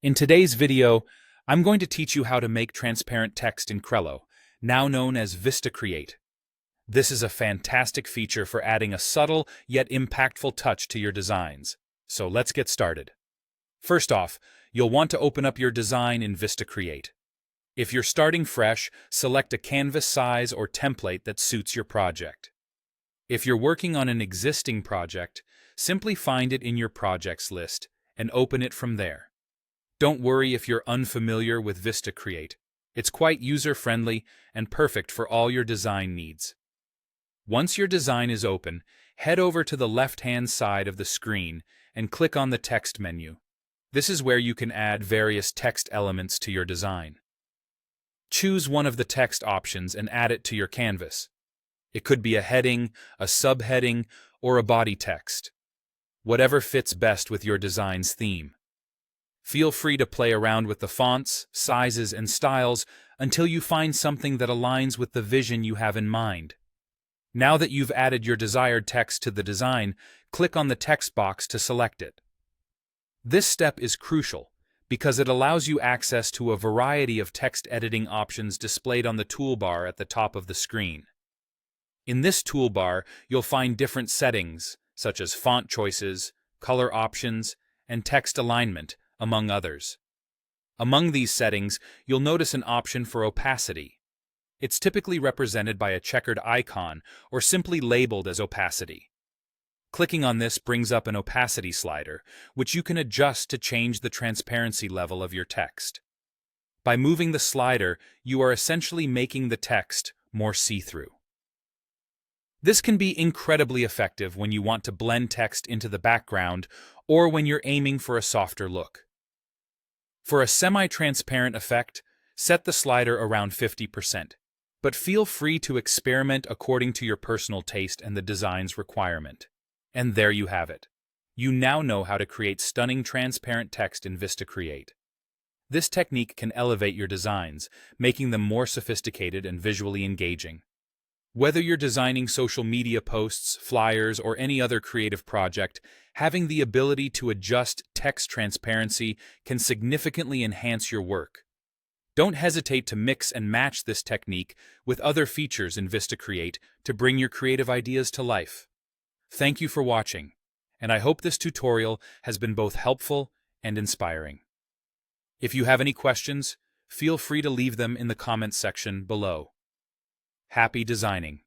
In today's video, I'm going to teach you how to make transparent text in Crello, now known as Vista Create. This is a fantastic feature for adding a subtle yet impactful touch to your designs. So let's get started. First off, you'll want to open up your design in Vista Create. If you're starting fresh, select a canvas size or template that suits your project. If you're working on an existing project, simply find it in your projects list and open it from there. Don't worry if you're unfamiliar with Vista Create. It's quite user-friendly and perfect for all your design needs. Once your design is open, head over to the left-hand side of the screen and click on the text menu. This is where you can add various text elements to your design. Choose one of the text options and add it to your canvas. It could be a heading, a subheading, or a body text. Whatever fits best with your design's theme. Feel free to play around with the fonts, sizes, and styles until you find something that aligns with the vision you have in mind. Now that you've added your desired text to the design, click on the text box to select it. This step is crucial because it allows you access to a variety of text editing options displayed on the toolbar at the top of the screen. In this toolbar, you'll find different settings, such as font choices, color options, and text alignment, among others. Among these settings, you'll notice an option for opacity. It's typically represented by a checkered icon or simply labeled as opacity. Clicking on this brings up an opacity slider, which you can adjust to change the transparency level of your text. By moving the slider, you are essentially making the text more see-through. This can be incredibly effective when you want to blend text into the background or when you're aiming for a softer look. For a semi-transparent effect, set the slider around 50%, but feel free to experiment according to your personal taste and the design's requirement. And there you have it. You now know how to create stunning transparent text in Vista Create. This technique can elevate your designs, making them more sophisticated and visually engaging. Whether you're designing social media posts, flyers, or any other creative project, having the ability to adjust text transparency can significantly enhance your work. Don't hesitate to mix and match this technique with other features in Vista Create to bring your creative ideas to life. Thank you for watching, and I hope this tutorial has been both helpful and inspiring. If you have any questions, feel free to leave them in the comments section below. Happy designing!